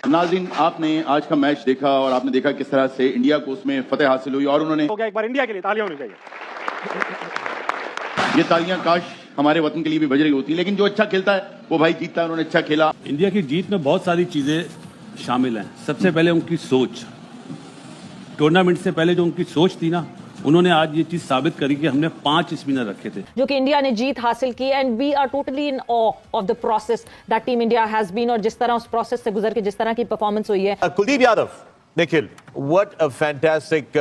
नाज़रीन, आपने आज का मैच देखा और आपने देखा किस तरह से इंडिया को उसमें फतेह हासिल हुई और उन्होंने हो गया। एक बार इंडिया के लिए तालियां होनी चाहिए। ये तालियां काश हमारे वतन के लिए भी बज रही होती, लेकिन जो अच्छा खेलता है वो भाई जीतता है। उन्होंने अच्छा खेला। इंडिया की जीत में बहुत सारी चीजें शामिल हैं। सबसे पहले उनकी सोच, टूर्नामेंट से पहले जो उनकी सोच थी ना, उन्होंने आज ये चीज साबित करी कि हमने 5 स्पिनर रखे थे जो कि इंडिया ने जीत हासिल की। And we are totally in awe of the process that team India has been, और जिस तरह उस प्रोसेस से गुजर के जिस तरह की परफॉर्मेंस हुई है। Kuldeep Yadav, Nikhil, what a fantastic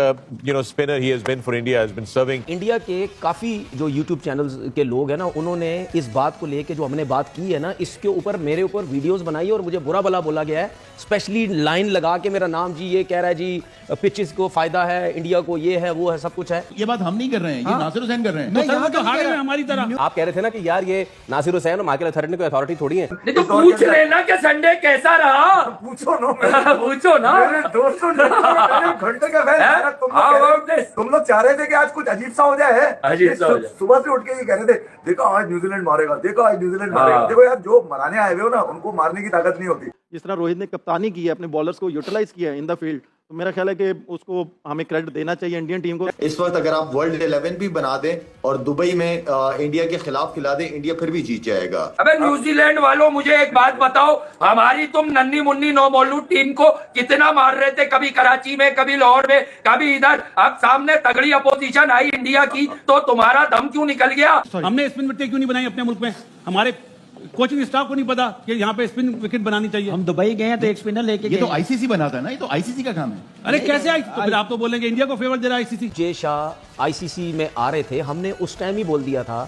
spinner he has been for India, has been serving. India के काफी जो YouTube चैनल्स के लोग हैं ना, उन्होंने इस बात को लेके जो हमने बात की है ना, इसके ऊपर मेरे ऊपर वीडियोस बनाई और मुझे बुरा भला बोला गया है। स्पेशली लाइन लगा के मेरा नाम जी ये कह रहा है जी पिचेस को फायदा है, इंडिया को ये है वो है, सब कुछ है। ये बात हम नहीं कर रहे हैं, ये नासिर हुसैन कर रहे हैं। तो हारे में हमारी तरह। आप कह रहे थे ना कि यार ये नासिर हुसैन और माइकल अथॉरिटी कोई अथॉरिटी थोड़ी है। नहीं तो पूछ लेना कि संडे कैसा रहा। पूछो ना घंटे का तुम लोग चाह रहे थे कि आज कुछ अजीब सा हो जाए। सुबह से उठ के ये कह रहे थे देखो आज न्यूजीलैंड मारेगा, देखो आज न्यूजीलैंड मारेगा। देखो यार, जो मराने आए हुए हो ना, उनको मारने की ताकत नहीं होती। जिस तरह रोहित ने कप्तानी की है, अपने बॉलर्स को यूटिलाइज किया है इन द फील्ड, तो मेरा ख्याल है कि उसको हमें क्रेडिट देना चाहिए इंडियन टीम को। इस वक्त अगर आप वर्ल्ड 11 भी बना दें और दुबई में इंडिया के खिलाफ खिला दें, इंडिया फिर भी जीत जाएगा। अबे न्यूजीलैंड वालों, मुझे एक बात बताओ, हमारी तुम नन्ही मुन्नी नौ बॉलू टीम को कितना मार रहे थे, कभी कराची में, कभी लाहौर में, कभी इधर। अब सामने तगड़ी अपोजिशन आई इंडिया की, तो तुम्हारा दम क्यों निकल गया? हमने स्पिन विकेट क्यों नहीं बनाई अपने मुल्क में? हमारे कोचिंग स्टाफ को नहीं पता कि यहाँ पे स्पिन विकेट बनानी चाहिए। हम दुबई गए हैं तो एक स्पिनर लेके ये तो आईसीसी बनाता है ना, ये तो आईसीसी का काम है। अरे कैसे आई? तो फिर आप तो बोलेंगे इंडिया को फेवर दे रहा है आईसीसी। जे शाह आईसीसी में आ रहे थे, हमने उस टाइम ही बोल दिया था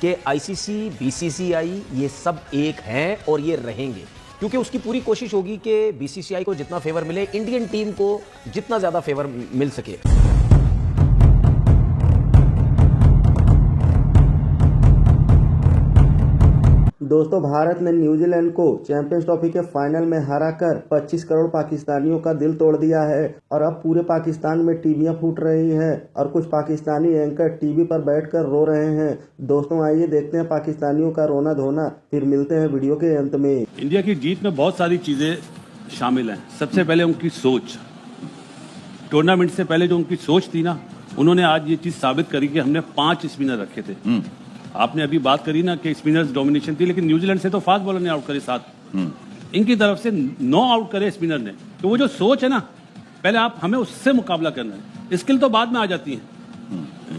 कि आईसीसी बीसीसीआई ये सब एक हैं और ये रहेंगे, क्योंकि उसकी पूरी कोशिश होगी कि बीसीसीआई को जितना फेवर मिले, इंडियन टीम को जितना ज्यादा फेवर मिल सके। दोस्तों, भारत ने न्यूजीलैंड को चैंपियंस ट्रॉफी के फाइनल में हराकर 25 करोड़ पाकिस्तानियों का दिल तोड़ दिया है और अब पूरे पाकिस्तान में टीवियां फूट रही हैं और कुछ पाकिस्तानी एंकर टीवी पर बैठकर रो रहे हैं। दोस्तों, आइए देखते हैं पाकिस्तानियों का रोना धोना, फिर मिलते हैं वीडियो के अंत में। इंडिया की जीत में बहुत सारी चीजें शामिल हैं। सबसे पहले उनकी सोच, टूर्नामेंट से पहले जो उनकी सोच थी ना, उन्होंने आज ये चीज साबित करी कि हमने 5 स्पिनर रखे थे। आपने अभी बात करी ना कि स्पिनर्स डोमिनेशन थी, लेकिन न्यूजीलैंड से तो फास्ट बॉलर ने आउट करे 7। इनकी तरफ से 9 आउट करे स्पिनर ने। तो वो जो सोच है ना, पहले आप हमें उससे मुकाबला करना है। स्किल तो बाद में आ जाती है,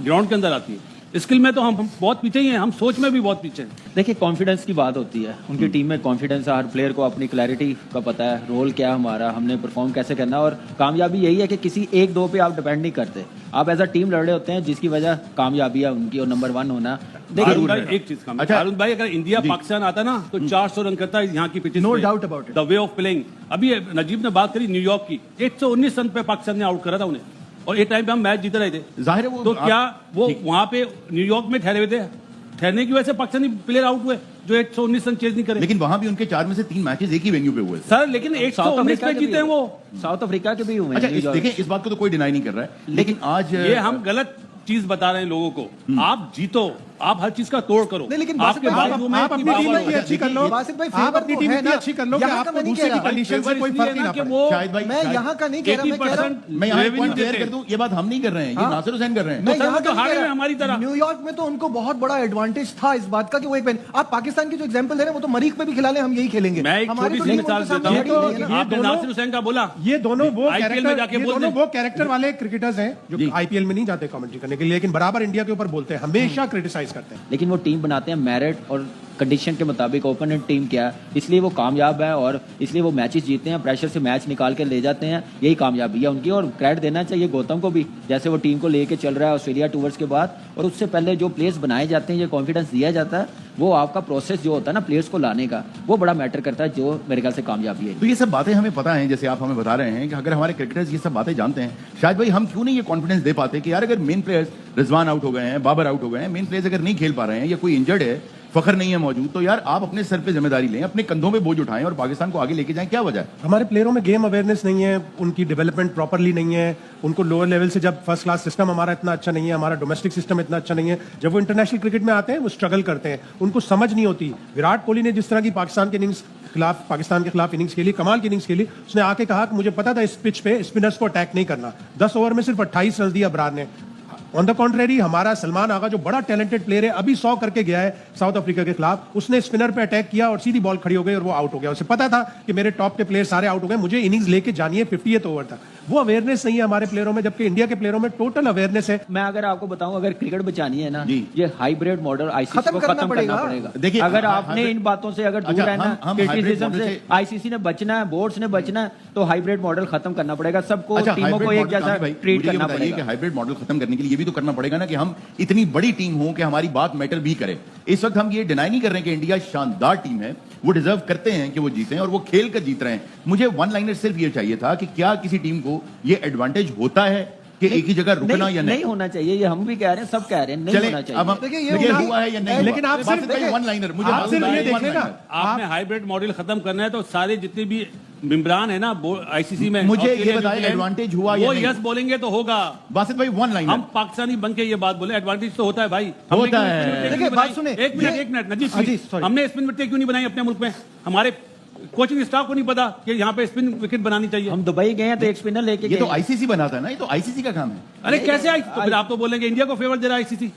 ग्राउंड के अंदर आती है। स्किल में तो हम बहुत पीछे ही हैं, हम सोच में भी बहुत पीछे हैं। देखिए, कॉन्फिडेंस की बात होती है। उनकी टीम में कॉन्फिडेंस है, हर प्लेयर को अपनी क्लैरिटी का पता है, रोल क्या है हमारा, हमने परफॉर्म कैसे करना है। और कामयाबी यही है कि किसी 1-2 पे आप डिपेंड नहीं करते, आप एज अ टीम लड़ रहे होते हैं, जिसकी वजह कामयाबी है उनकी और नंबर 1 होना। अरुण भाई, एक चीज का, अरुण भाई, अगर इंडिया पाकिस्तान आता ना तो 400 रन करता है यहाँ की pitch. No doubt about it. The way of playing. अभी नजीब ने बात करी न्यूयॉर्क की, 119 रन पे पाकिस्तान ने आउट करा था उन्हें, और एक टाइम पे हम मैच जीत रहे थे। जाहिर है वो, तो क्या वो वहां पे न्यूयॉर्क में ठहरे हुए थे? ठहरने की वजह से पाकिस्तानी प्लेयर आउट हुए जो 119 रन चेज नहीं करे। लेकिन वहां भी उनके 4 में से 3 मैचेस एक ही वेन्यू पे हुए सर, लेकिन 119 पे जीते हैं वो। साउथ अफ्रीका के भी हुए। अच्छा, देखिए, इस बात को तो कोई डिनाई नहीं कर रहा है, लेकिन आज ये हम गलत चीज बता रहे हैं लोगों को। आप जीतो, आप हर चीज का तोड़ करो। नहीं, लेकिन आपके बाजू में आप अपनी टीम में ये अच्छी कर लो, आप अपनी टीम में अच्छी कर लो कि आपको दूसरे की कंडीशन से कोई फर्क नहीं पड़े। शायद भाई, मैं यहाँ का नहीं कह रहा, मैं यहाँ एक पॉइंट क्लियर कर दूं, ये बात हम नहीं कर रहे हैं, ये नासिर हुसैन कर रहे हैं। मैं यहाँ तो हारे में हमारी तरह। न्यूयॉर्क में तो उनको बहुत बड़ा एडवांटेज था इस बात का कि वो एक आप पाकिस्तान की जो एग्जांपल दे रहे हैं, वो तो मरीख पे भी खिला लें, हम यही खेलेंगे। मैं एक छोटी सी मिसाल देता हूं, आपने नासिर हुसैन का बोला, ये दोनों वो कैरेक्टर वाले क्रिकेटर्स हैं जो आईपीएल में नहीं जाते कमेंट्री करने के लिए, लेकिन बराबर इंडिया के ऊपर बोलते हैं, हमेशा क्रिटिसाइज करते हैं। लेकिन वो टीम बनाते हैं मेरिट और कंडीशन के मुताबिक, ओपोनेंट टीम क्या है, इसलिए वो कामयाब है और इसलिए वो मैचेस जीतते हैं, प्रेशर से मैच निकाल के ले जाते हैं। यही कामयाबी है उनकी, और क्रेडिट देना चाहिए गौतम को भी, जैसे वो टीम को लेके चल रहा है ऑस्ट्रेलिया टूर्स के बाद। और उससे पहले जो प्लेयर्स बनाए जाते हैं, ये कॉन्फिडेंस दिया जाता है, वो आपका प्रोसेस जो होता है ना प्लेयर्स को लाने का, वो बड़ा मैटर करता है, जो मेरे ख्याल से कामयाबी है। तो ये सब बातें हमें पता है, जैसे आप हमें बता रहे हैं कि अगर हमारे क्रिकेटर्स ये सब बातें जानते हैं, शायद भाई हम क्यों नहीं ये कॉन्फिडेंस दे पाते कि यार अगर मेन प्लेयर्स रिजवान आउट हो गए हैं, बाबर आउट हो गए हैं, मेन प्लेयर्स अगर नहीं खेल पा रहे हैं या कोई इंजर्ड है, फखर नहीं है मौजूद, तो यार आप अपने सर पे जिम्मेदारी लें, अपने कंधों पे बोझ उठाएं और पाकिस्तान को आगे लेके जाएं। क्या वजह है? हमारे प्लेयरों में गेम अवेयरनेस नहीं है, उनकी डेवलपमेंट प्रॉपरली नहीं है, उनको लोअर लेवल से, जब फर्स्ट क्लास सिस्टम हमारा इतना अच्छा नहीं है, हमारा डोमेस्टिक सिस्टम इतना अच्छा नहीं है, जब वो इंटरनेशनल क्रिकेट में आते हैं वो स्ट्रगल करते हैं, उनको समझ नहीं होती। विराट कोहली ने जिस तरह की पाकिस्तान की इनिंग्स खिलाफ, पाकिस्तान के खिलाफ इनिंग्स खेली, कमाल की इनिंग्स खेली। उसने आके कहा कि मुझे पता था इस पिच पे स्पिनर्स को अटैक नहीं करना। 10 ओवर में सिर्फ 28 रन दिया अबरार ने। ऑन द कॉन्ट्रेरी हमारा सलमान आगा जो बड़ा टैलेंटेड प्लेयर है, अभी 100 करके गया है साउथ अफ्रीका के खिलाफ, उसने स्पिनर पे अटैक किया और सीधी बॉल खड़ी हो गई और वो आउट हो गया। उसे पता था कि मेरे टॉप के प्लेयर सारे आउट हो गए, मुझे इनिंग्स लेके जानी है 50th ओवर तक। वो अवेयरनेस नहीं है हमारे प्लेयरों में, जबकि इंडिया के प्लेयरों में टोटल अवेयरनेस है। मैं अगर आपको बताऊं, अगर क्रिकेट बचानी है ना, ये हाइब्रिड मॉडल आईसीसी को खत्म करना पड़ेगा। देखिए, अगर आपने इन बातों से अगर दूर रहना, क्रिटिसिज्म से आईसीसी ने बचना है, बोर्ड्स ने बचना है, तो हाइब्रिड मॉडल खत्म करना पड़ेगा। सबको टीमों को एक जैसा ट्रीट करना पड़ेगा। हाइब्रिड मॉडल खत्म करने के लिए ये भी तो करना पड़ेगा ना कि हम इतनी बड़ी टीम हो कि हमारी बात मैटर भी करे। इस वक्त हम ये डिनाई नहीं कर रहे कि इंडिया शानदार टीम है, वो डिजर्व करते हैं कि वो जीतें और वो खेल कर जीत रहे हैं। मुझे वन लाइनर सिर्फ ये चाहिए था कि क्या किसी टीम को ये एडवांटेज होता है कि एक ही जगह रुकना या नहीं होना चाहिए। ये हम भी कह रहे हैं, सब कह रहे हैं, नहीं होना चाहिए। अब देखिए ये हुआ है या नहीं, लेकिन आप सिर्फ वन लाइनर, मुझे आप सिर्फ ये देख लेना, आपने हाइब्रिड मॉडल खत्म करना है तो सारे जितने भी मेंबरान है ना आईसीसी में, मुझे ये बताइए एडवांटेज हुआ या वो नहीं? यस बोलेंगे तो होगा। बासित भाई वन लाइनर, हम पाकिस्तानी बन के ये बात बोले, एडवांटेज तो होता है भाई, होता है। देखिए बात सुने, एक मिनट नजीब, हमने स्पिन विकेट क्यों नहीं बनाई अपने मुल्क में? हमारे कोचिंग स्टाफ को नहीं पता कि यहाँ पे स्पिन विकेट बनानी चाहिए। हम दुबई गए हैं तो एक स्पिनर लेके ये तो आईसीसी बनाता है ना, ये तो आईसीसी का काम है। अरे कैसे तो फिर आप तो बोलेंगे इंडिया को फेवर दे रहा है आईसीसी।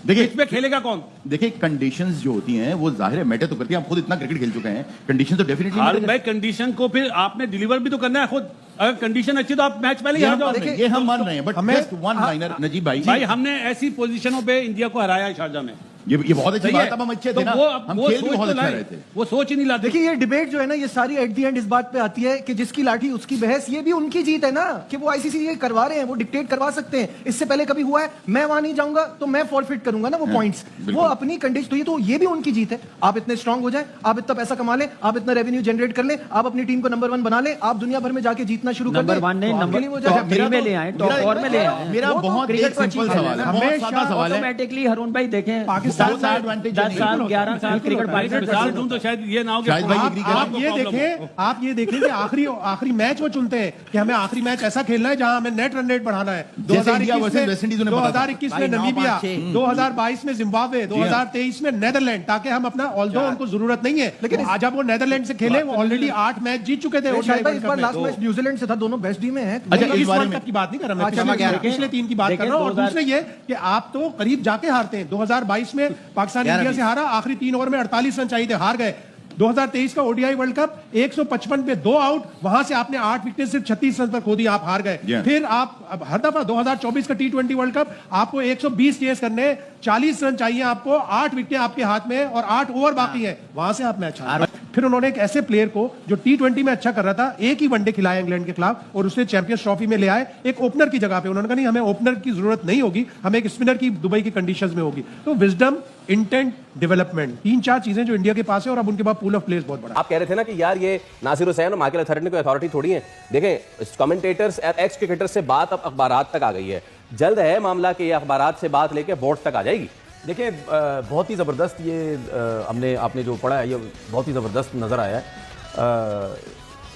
देखिए इस पे खेलेगा कौन? देखिए कंडीशंस जो होती हैं वो जाहिर है मैटर तो करती हैं। आप खुद इतना क्रिकेट खेल चुके हैं, कंडीशन तो डेफिनेटली भाई कंडीशन को फिर आपने डिलीवर भी तो करना है खुद। अगर कंडीशन अच्छी तो आप मैच पहले ही आ जाओ। ये हम मान रहे हैं, but just one liner Najeeb भाई हमने ऐसी पोजीशनों पे इंडिया को हराया शारजा में। ये बहुत अच्छी बात, अब हम अच्छे थे ना, हम खेल भी बहुत अच्छा रहे थे। वो सोच ही नहीं लाते। देखिए ये डिबेट जो है ना, ये सारी एट द एंड इस बात पे आती है कि जिसकी लाठी उसकी बहस। ये भी उनकी जीत है ना कि वो आईसीसी ये करवा रहे हैं, वो डिक्टेट करवा सकते हैं। इससे पहले कभी हुआ है? मैं वहां नहीं जाऊंगा तो मैं फॉरफिट करूंगा ना वो पॉइंट्स। वो अपनी कंडीशन, तो ये भी उनकी जीत है। आप इतने स्ट्रांग हो जाए, आप इतना पैसा कमा लें, आप इतना रेवेन्यू जनरेट कर लें, आप अपनी टीम को नंबर 1 बना लें, आप दुनिया भर में जाके जीतना शुरू कर दें। नंबर 1 नहीं, नंबर टॉप 3 में ले आए, टॉप 4 में ले आए। मेरा बहुत सिंपल सवाल है, बहुत सादा सवाल है। ऑटोमेटिकली हरून भाई देखें, पाकिस्तान का एडवांटेज 10 साल 11 साल क्रिकेट मिसाल दूं तो शायद ये ना हो कि आप ये देखें कि आखिरी मैच वो चुनते हैं कि हमें आखिरी मैच ऐसा खेलना है जहां हमें नेट रन रेट बढ़ाना है। 2021 में नमीबिया, 2022 में जिम्बाब्वे, 2023 में नेदरलैंड, ताकि हम अपना, ऑल्दो उनको जरूरत नहीं है, लेकिन आज जब वो नेदरलैंड से खेले, वो ऑलरेडी 8 मैच जीत चुके थे। लास्ट मैच न्यूजीलैंड से था, दोनों बेस्ट टीम में है। इस वर्ल्ड कप की बात नहीं कर रहा मैं, पिछले 3 की बात कर रहा हूँ। और दूसरे ये कि आप तो करीब जाके हारते हैं। 2022 में पाकिस्तान इंडिया से हारा, आखिरी 3 ओवर में 48 रन चाहिए थे, हार गए। 2023 का ओडीआई वर्ल्ड कप 155 पे 2 आउट, वहां से आपने 8 विकेट सिर्फ 36 रन पर खो दी, आप हार गए। फिर आप हर दफा 2024 का T20 वर्ल्ड कप आपको 120 चेस करने, 40 रन चाहिए आपको, 8 विकेट आपके हाथ में और 8 ओवर बाकी है, वहां से आप मैच हार। फिर उन्होंने एक ऐसे प्लेयर को जो T20 में अच्छा कर रहा था, एक ही वनडे खिलाया इंग्लैंड के खिलाफ और उसने चैंपियंस ट्रॉफी में ले आए एक ओपनर की जगह पे। उन्होंने कहा नहीं, हमें ओपनर की जरूरत नहीं होगी, हमें एक स्पिनर की दुबई की कंडीशंस में होगी। तो विजडम, इंटेंट, डेवलपमेंट, 3-4 चीजें जो इंडिया के पास है और अब उनके पास पूल ऑफ प्लेयर्स बहुत बड़ा। आप कह रहे थे ना कि यार ये नासिर हुसैन और माइकल अथॉरिटी कोई अथॉरिटी थोड़ी है। देखें कमेंटेटर्स, एक्स क्रिकेटर्स से बात अब अखबारात तक आ गई है। जल्द है मामला कि ये अखबारात से बात लेके बोर्ड तक आ जाएगी। देखिए बहुत ही ज़बरदस्त ये आपने जो पढ़ा है, ये बहुत ही ज़बरदस्त नज़र आया है।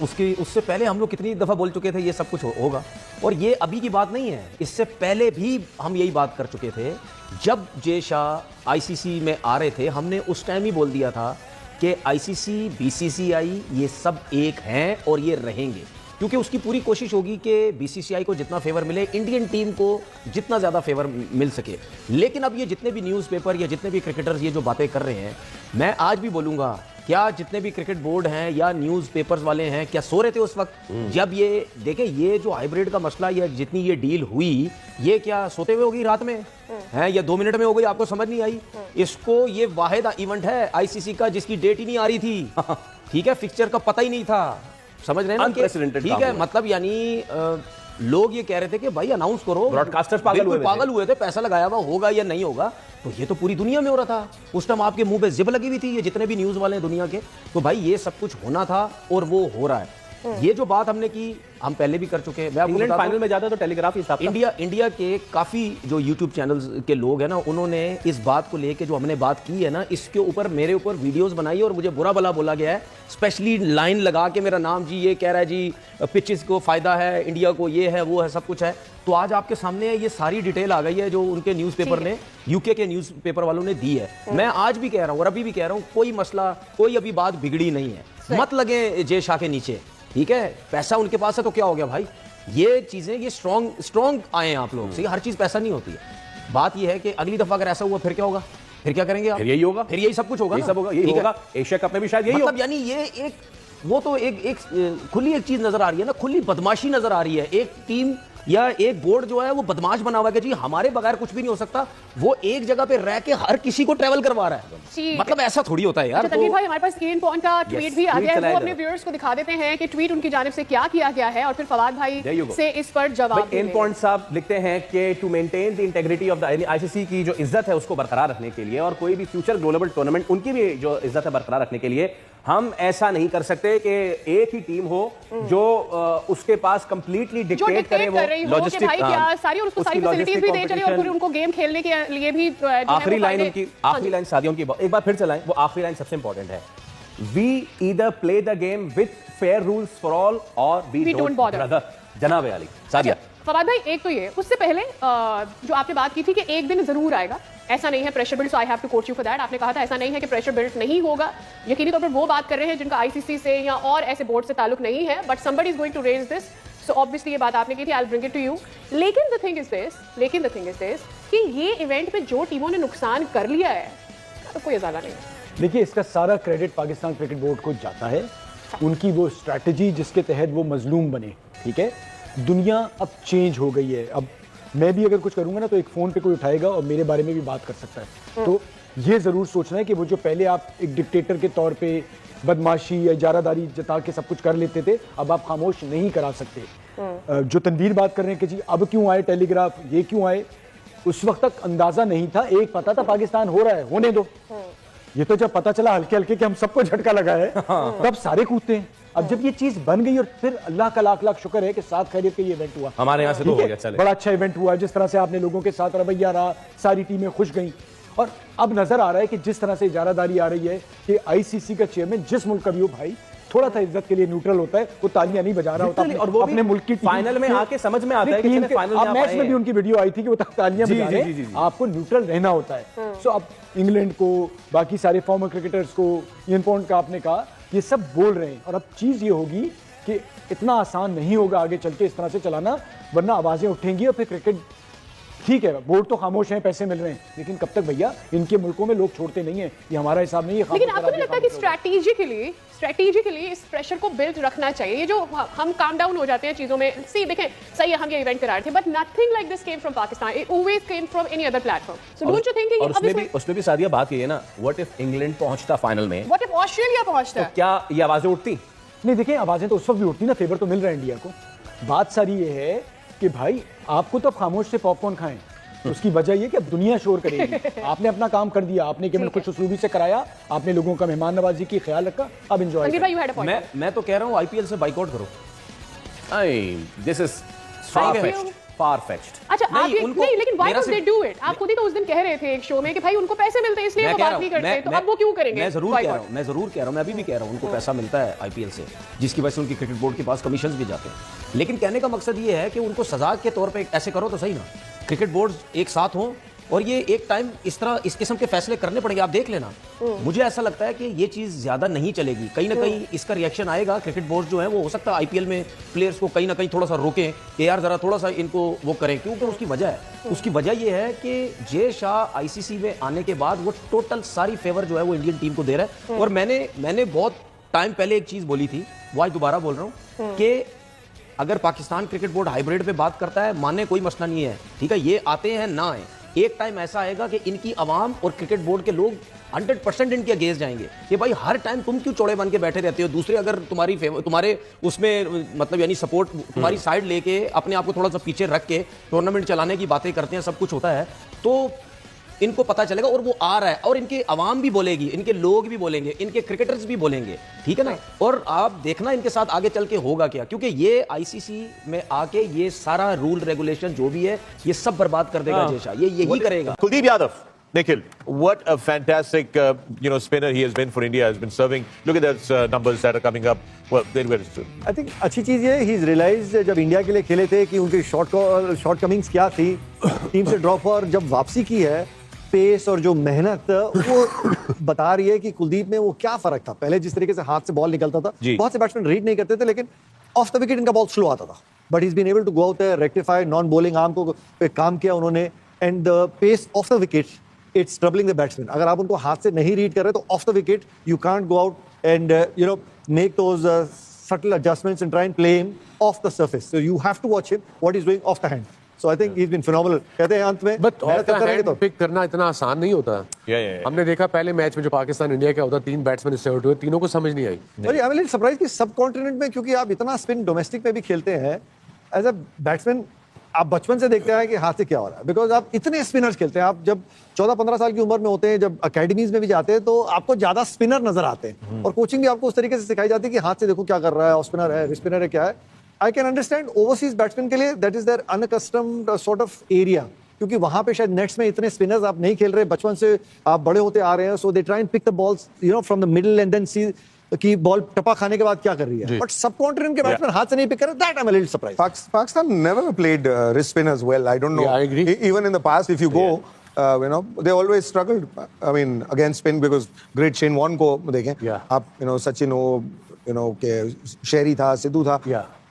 उससे पहले हम लोग कितनी दफ़ा बोल चुके थे ये सब कुछ होगा, और ये अभी की बात नहीं है, इससे पहले भी हम यही बात कर चुके थे। जब जे शाह आईसीसी में आ रहे थे, हमने उस टाइम ही बोल दिया था कि आईसीसी, बीसीसीआई ये सब एक हैं और ये रहेंगे, क्योंकि उसकी पूरी कोशिश होगी कि बीसीसीआई को जितना फेवर मिले, इंडियन टीम को जितना ज़्यादा फेवर मिल सके। लेकिन अब ये जितने भी न्यूज़पेपर या जितने भी क्रिकेटर्स ये जो बातें कर रहे हैं, मैं आज भी बोलूँगा, क्या जितने भी क्रिकेट बोर्ड हैं या न्यूज़पेपर्स वाले हैं, क्या सो रहे थे उस वक्त जब ये देखें ये जो हाइब्रिड का मसला या जितनी ये डील हुई, ये क्या सोते हुए होगी रात में है या 2 मिनट में हो गई? आपको समझ नहीं आई? इसको ये वाहिद इवेंट है आईसीसी का जिसकी डेट ही नहीं आ रही थी, ठीक है, फिक्सचर का पता ही नहीं था, समझ रहे हैं ना? ठीक है, मतलब यानी लोग ये कह रहे थे कि भाई अनाउंस करो, ब्रॉडकास्टर्स पागल हुए थे, पैसा लगाया हुआ होगा या नहीं होगा, तो ये तो पूरी दुनिया में हो रहा था। उस टाइम आपके मुंह पे जिब लगी हुई थी, ये जितने भी न्यूज़ वाले हैं दुनिया के, तो भाई ये सब कुछ होना था और वो हो रहा है। ये जो बात हमने की, हम पहले भी कर चुके हैं। इंग्लैंड फाइनल में जाता तो टेलीग्राफ ही साहब, इंडिया के काफ़ी जो यूट्यूब चैनल्स के लोग हैं ना, उन्होंने इस बात को लेके जो हमने बात की है ना, इसके ऊपर मेरे ऊपर वीडियोस बनाई और मुझे बुरा भला बोला गया है, स्पेशली लाइन लगा के मेरा नाम जी ये कह रहा है जी पिचेस को फ़ायदा है, इंडिया को ये है वो है सब कुछ है। तो आज आपके सामने ये सारी डिटेल आ गई है जो उनके न्यूज़पेपर ने, यूके के न्यूज़पेपर वालों ने दी है। मैं आज भी कह रहा हूँ और अभी भी कह रहा हूँ, कोई मसला, कोई अभी बात बिगड़ी नहीं है। मत लगे जय शाह के नीचे, ठीक है? पैसा उनके पास है तो क्या हो गया भाई? ये चीजें, ये स्ट्रॉन्ग आए हैं आप लोग से, हर चीज पैसा नहीं होती है। बात ये है कि अगली दफा अगर ऐसा हुआ फिर क्या होगा? फिर क्या करेंगे आप? फिर यही होगा, फिर यही सब कुछ होगा, यही सब होगा, यही होगा। एशिया कप में भी शायद यही मतलब होगा। यानी ये एक वो तो एक खुली एक चीज नजर आ रही है ना, खुली बदमाशी नजर आ रही है। एक टीम या एक बोर्ड जो है वो बदमाश बना हुआ है कि जी हमारे बगैर कुछ भी नहीं हो सकता। वो एक जगह पे रह के हर किसी को ट्रेवल करवा रहा है, मतलब ऐसा थोड़ी होता है यार। तनवीर भाई, हमारे पास केन पॉइंट का ट्वीट भी आ गया है, वो अपने व्यूअर्स को दिखा देते हैं कि ट्वीट उनकी जानिब से क्या किया गया है और फिर फवाद भाई से इस पर जवाब। केन पॉइंट साहब लिखते हैं कि to maintain the integrity of the ICC की जो इज्जत है उसको बरकरार रखने के लिए और कोई भी फ्यूचर ग्लोबल टूर्नामेंट उनकी भी जो इज्जत है बरकरार रखने के लिए हम ऐसा नहीं कर सकते कि एक ही टीम हो जो उसके पास कंप्लीटली डिक्टेट करे वो लॉजिस्टिक सारी और उसको सारी फैसिलिटीज भी दे चले और फिर उनको गेम खेलने के लिए भी आखिरी लाइन सादियों की एक बार फिर चलाएं, वो आखिरी लाइन सबसे इंपॉर्टेंट है। We either play the game with fair rules for all और वी डोंट बॉदर। जनाब अली सादिया। फवाद भाई, एक तो ये, उससे पहले जो आपने बात की थी कि एक दिन जरूर आएगा, ऐसा नहीं है pressure build, so I have to coach you for that. आपने कहा था ऐसा नहीं है कि प्रेशर बिल्ड नहीं होगा, यकीनी तौर पर वो बात कर रहे हैं जिनका आईसीसी से या और ऐसे बोर्ड से ताल्लुक नहीं है, but somebody is going to raise this, so obviously ये बात आपने की थी, I will bring it to you. लेकिन द थिंग इज दिस कि ये इवेंट में जो टीमों ने नुकसान कर लिया है तो कोई इजाला नहीं है। देखिए, इसका सारा क्रेडिट पाकिस्तान क्रिकेट बोर्ड को जाता है, उनकी वो स्ट्रैटेजी जिसके तहत वो मजलूम बने, ठीक है? दुनिया अब चेंज हो गई है। अब मैं भी अगर कुछ करूंगा ना तो एक फ़ोन पे कोई उठाएगा और मेरे बारे में भी बात कर सकता है। तो ये ज़रूर सोचना है कि वो जो पहले आप एक डिक्टेटर के तौर पे बदमाशी या इजारादारी जता के सब कुछ कर लेते थे, अब आप खामोश नहीं करा सकते। जो तनवीर बात कर रहे हैं कि जी अब क्यों आए टेलीग्राफ, ये क्यों आए, उस वक्त तक अंदाजा नहीं था। एक पता था पाकिस्तान हो रहा है, होने दो। ये तो जब पता चला हल्के हल्के कि हम सबको झटका लगा है, तब सारे कूदते हैं। अब जब ये चीज बन गई और फिर अल्लाह का लाख लाख शुक्र है कि साथ खैरियत का ये इवेंट हुआ, हमारे यहाँ से तो हो गया, चले। बड़ा अच्छा इवेंट हुआ, जिस तरह से आपने लोगों के साथ रवैया रहा, सारी टीमें खुश गई। और अब नजर आ रहा है कि जिस तरह से इजारादारी आ रही है कि आईसीसी का चेयरमैन जिस मुल्क का भी हो भाई, थोड़ा सा इज्जत के लिए न्यूट्रल होता है, वो तालियां नहीं बजा रहा होता और वो अपने मुल्क की फाइनल में आके समझ में आता है कि फाइनल में मैच में भी उनकी वीडियो आई थी कि वो तालियां बजा रहे हैं, आपको न्यूट्रल रहना होता है। सो अब इंग्लैंड को, बाकी सारे फॉर्मर क्रिकेटर्स को, केन पॉइंट का आपने कहा, ये सब बोल रहे हैं। और अब चीज ये होगी कि इतना आसान नहीं होगा आगे चल के इस तरह से चलाना, वरना आवाजें उठेंगी और फिर क्रिकेट, ठीक है बोर्ड तो खामोश है, पैसे मिल रहे हैं, लेकिन कब तक भैया, इनके मुल्कों में लोग छोड़ते नहीं है, ये हमारा हिसाब नहीं है। लेकिन आपको नहीं लगता कि स्ट्रैटेजिकली इस प्रेशर को बिल्ड रखना चाहिए? ये जो हम काम डाउन हो जाते हैं चीजों में, सी देखें सही है हम ये इवेंट करा रहे थे, but nothing like this came from Pakistan, it always came from any other platform. So don't you think कि उसमें भी सादिया बात ये है ना, व्हाट इफ इंग्लैंड पहुंचता फाइनल में, व्हाट इफ ऑस्ट्रेलिया पहुंचता, तो क्या ये आवाजें उठती? नहीं, देखिए आवाजें तो उस वक्त भी उठती ना, फेवर तो मिल रहा है इंडिया को। बात सारी ये है कि भाई आपको तो खामोश से पॉपकॉर्न खाएं, उसकी वजह ये कि अब दुनिया शोर करेगी। आपने अपना काम कर दिया, आपने केवल कुछ उसलूबी से कराया, आपने लोगों का मेहमान नवाजी की ख्याल रखा, अब एंजॉय। मैं तो कह रहा हूँ आईपीएल से बाइकआउट करो। This is far fetched. अच्छा, आप ये नहीं, लेकिन why don't they do it? आप खुद ही तो उस दिन कह रहे थे एक शो में कि भाई उनको पैसे मिलते हैं इसलिए वो बात नहीं करते, तो अब वो क्यों करेंगे? मैं जरूर कह रहा हूं, मैं अभी भी कह रहा हूं, उनको पैसा मिलता है आईपीएल से, जिसकी वजह से उनकी क्रिकेट बोर्ड के पास कमीशंस भी जाते हैं। लेकिन कहने का मकसद ये है कि उनको सजा के तौर पे ऐसे करो तो सही ना, क्रिकेट बोर्ड एक साथ हों और ये एक टाइम इस तरह इस किस्म के फैसले करने पड़ेंगे। आप देख लेना, मुझे ऐसा लगता है कि ये चीज ज्यादा नहीं चलेगी, कहीं ना कहीं इसका रिएक्शन आएगा। क्रिकेट बोर्ड जो है वो हो सकता है आईपीएल में प्लेयर्स को कहीं ना कहीं थोड़ा सा रोकें कि यार जरा थोड़ा सा इनको वो करें, क्योंकि उसकी वजह ये है कि जय शाह आईसीसी में आने के बाद वो टोटल सारी फेवर जो है वो इंडियन टीम को दे रहा है। और मैंने बहुत टाइम पहले एक चीज बोली थी, वो आज दोबारा बोल रहा हूँ कि अगर पाकिस्तान क्रिकेट बोर्ड हाइब्रिड पे बात करता है, माने कोई मसला नहीं है, ठीक है, ये आते हैं ना आए, एक टाइम ऐसा आएगा कि इनकी आवाम और क्रिकेट बोर्ड के लोग 100% इनके अगेंस्ट जाएंगे कि भाई हर टाइम तुम क्यों चौड़े बन के बैठे रहते हो, दूसरे अगर तुम्हारे उसमें मतलब यानी सपोर्ट तुम्हारी साइड लेके अपने आप को थोड़ा सा पीछे रख के टूर्नामेंट चलाने की बातें करते हैं, सब कुछ होता है, तो इनको पता चलेगा और वो आ रहा है और इनके अवाम भी बोलेगी, इनके लोग भी बोलेंगे, इनके क्रिकेटर्स भी बोलेंगे, ठीक है ना। और आप देखना इनके साथ आगे चल के होगा क्या, क्योंकि ये आईसीसी में आके ये सारा रूल रेगुलेशन जो भी है ये सब बर्बाद कर देगा जय शाह, ये यही करेगा। Kuldeep Yadav, Nikhil, what a fantastic spinner he has been for India, has been serving. Look at those numbers that are coming up. Well, very very soon. I think अच्छी चीज ये he realized जब इंडिया के लिए खेले थे कि उनकी शॉर्ट कमिंग्स क्या थी, टीम से ड्रॉप और जब वापसी की है पेस और जो मेहनत वो बता रही है कि कुलदीप में वो क्या फर्क था। पहले जिस तरीके से हाथ से बॉल निकलता था, बहुत से बैट्समैन रीड नहीं करते थे, लेकिन ऑफ द विकेट इनका बॉल स्लो आता था, but is been able to go out there, rectify, non bowling arm को पे काम किया उन्होंने, and the pace of the wicket it's troubling the batsman. अगर आप उनको हाथ से नहीं रीड कर रहे तो of the wicket you can't go out and you know make those subtle adjustments and try and play him off the surface. So you have to watch him what he's doing off the hand. So I think he's been phenomenal. कहते हैं अंत में but off the hand pick करना इतना आसान नहीं होता। हमने देखा पहले मैच में जो पाकिस्तान इंडिया का होता, 3 बैट्समैन इससे आउट हुए, तीनों को समझ नहीं आई। और आई एम सरप्राइज कि सब कॉन्टिनेंट में, क्योंकि आप इतना स्पिन डोमेस्टिक में भी खेलते हैं एज अ बैट्समैन, आप बचपन से देखते हैं कि हाथ से क्या हो रहा है, बिकॉज आप इतने स्पिनर्स खेलते हैं। आप जब 14-15 साल की उम्र में होते हैं, जब अकेडमीज में भी जाते हैं, तो आपको ज्यादा स्पिनर नजर आते हैं और कोचिंग भी आपको उस तरीके से सिखाई जाती है कि हाथ से देखो क्या कर रहा है, ऑफ स्पिनर है, स्पिनर है, क्या है। I can understand overseas batsman के लिए that is their unaccustomed sort of area, क्योंकि वहां पे शायद नेट्स में इतने स्पिनर्स आप नहीं खेल रहे, बचपन से आप बड़े होते आ रहे हैं, so they try and pick the balls you know from the middle and then see कि बॉल टपा खाने के बाद क्या कर रही है, बट सब कॉन्टिनेंट के बैट्समैन हाथ से नहीं पिक कर रहे, that I am a little surprise. Pakistan never played wrist spinners well. I don't know. I agree. Even in the past, if you go, you know, they always struggled. I mean, against spin because great Shane Warne को देखें, आप you know Sachin हो, you know के शेरी था, सिद्धू था,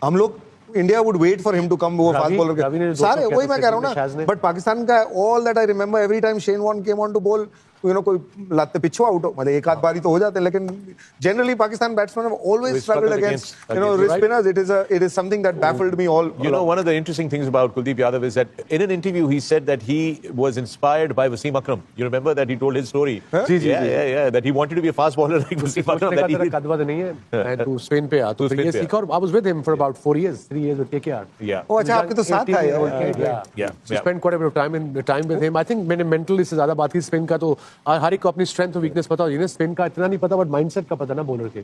हम लोग India would wait for him to come वो फास्ट बॉलर सारे, वही मैं कह रहा हूँ ना। बट पाकिस्तान का all that I remember every time Shane Warne came on to bowl, you know, कोई लाते पिछुआ आउट, मतलब एक आध बारी तो हो जाते हैं, लेकिन generally Pakistan batsmen have always struggled against you know wrist spinners. It is something that baffled me all. You know, one of the interesting things about Kuldeep Yadav is that in an interview he said that he was inspired by Wasim Akram. You remember that he told his story? Yeah, that he wanted to be a fast bowler like Wasim Akram. That he Kadwa नहीं है, मैं तो Spain पे आ, तो ये सीखा, और I was with him for about 4 years, 3 years with KKR. Yeah. Oh, अच्छा, आपके तो साथ था Yeah. So spent quite a bit of time with him. I think मैंने mental इससे ज्यादा बात की स्पिन का, तो हर एक को अपनी स्ट्रेंथ और वीकनेस पता होती है। स्पिन का इतना नहीं पता, बट माइंडसेट का पता ना बॉलर के।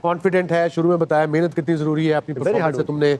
कॉन्फिडेंट है, शुरू में बताया मेहनत कितनी जरूरी है, अपनी परफॉर्मेंस से तुमने,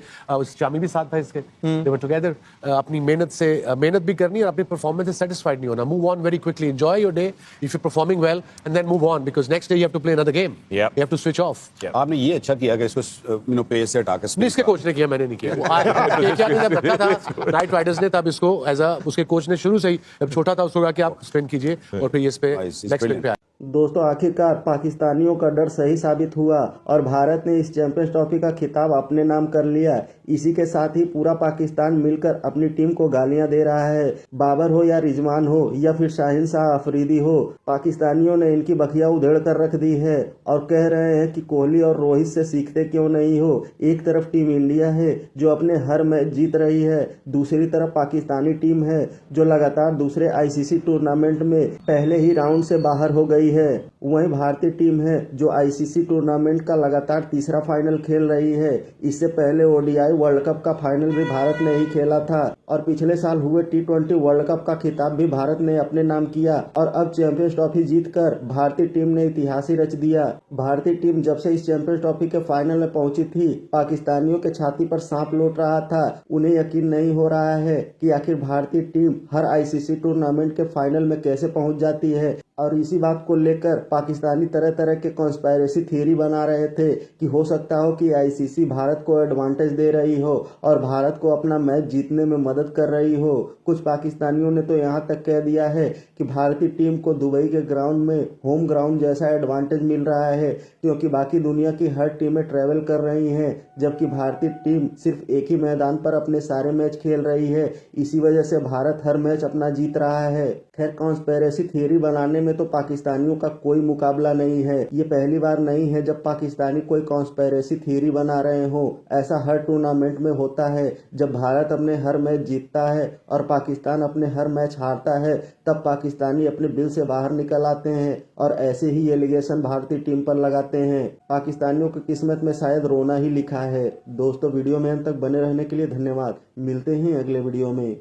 शामी भी साथ था इसके, दे वर टुगेदर, अपनी मेहनत भी करनी और अपनी परफॉर्मेंस से सेटिस्फाइड नहीं होना, move on very quickly, enjoy your day if you performing well and then move on, because next day you have to play another game, you have to switch off. आपने ये अच्छा किया कि इसको you know pace से हटा के, नहीं इसके कोच ने किया, मैंने नहीं किया। वो क्या जब रखा था नाइट राइडर्स ने, तब इसको एज अ उसके कोच ने शुरू से ही, जब छोटा था उसको कहा कि आप स्पिन कीजिए और फिर इस पे नेक्स्ट स्पिन पे आए। दोस्तों आखिरकार पाकिस्तानियों का डर सही साबित हुआ और भारत ने इस चैंपियंस ट्रॉफी का खिताब अपने नाम कर लिया। इसी के साथ ही पूरा पाकिस्तान मिलकर अपनी टीम को गालियां दे रहा है। बाबर हो या रिजवान हो या फिर शाहीन शाह अफरीदी हो, पाकिस्तानियों ने इनकी बखिया उधेड़ कर रख दी है और कह रहे हैं कि कोहली और रोहित से सीखते क्यों नहीं हो। एक तरफ टीम इंडिया है जो अपने हर मैच जीत रही है, दूसरी तरफ पाकिस्तानी टीम है जो लगातार दूसरे आईसीसी टूर्नामेंट में पहले ही राउंड से बाहर हो गई है। वहीं भारतीय टीम है जो आईसीसी टूर्नामेंट का लगातार तीसरा फाइनल खेल रही है। इससे पहले ओडीआई वर्ल्ड कप का फाइनल भी भारत ने ही खेला था और पिछले साल हुए T20 वर्ल्ड कप का खिताब भी भारत ने अपने नाम किया और अब चैंपियंस ट्रॉफी जीतकर भारतीय टीम ने इतिहास ही रच दिया। भारतीय टीम जब से इस चैंपियंस ट्रॉफी के फाइनल में पहुंची थी, पाकिस्तानियों के छाती पर सांप लौट रहा था। उन्हें यकीन नहीं हो रहा है कि आखिर भारतीय टीम हर आईसीसी टूर्नामेंट के फाइनल में कैसे पहुंच जाती है और इसी बात को लेकर पाकिस्तानी तरह तरह के कॉन्स्पायरेसी थ्योरी बना रहे थे कि हो सकता हो कि आईसीसी भारत को एडवांटेज दे रही हो और भारत को अपना मैच जीतने में मदद कर रही हो। कुछ पाकिस्तानियों ने तो यहां तक कह दिया है कि भारतीय टीम को दुबई के ग्राउंड में होम ग्राउंड जैसा एडवांटेज मिल रहा है, क्योंकि बाकी दुनिया की हर टीमें ट्रेवल कर रही हैं जबकि भारतीय टीम सिर्फ एक ही मैदान पर अपने सारे मैच खेल रही है। इसी वजह से भारत हर मैच अपना जीत रहा है। खैर, कॉन्स्पिरेसी थ्योरी बनाने में तो पाकिस्तानियों का कोई मुकाबला नहीं है। ये पहली बार नहीं है जब पाकिस्तानी कोई कॉन्स्पिरेसी थ्योरी बना रहे हो। ऐसा हर टूर्नामेंट में होता है। जब भारत अपने हर मैच जीतता है और पाकिस्तान अपने हर मैच हारता है, तब पाकिस्तानी अपने बिल से बाहर निकल आते हैं और ऐसे ही एलिगेशन भारतीय टीम पर लगाते हैं। पाकिस्तानियों की किस्मत में शायद रोना ही लिखा है। दोस्तों, वीडियो में अंत तक बने रहने के लिए धन्यवाद। मिलते हैं अगले वीडियो में।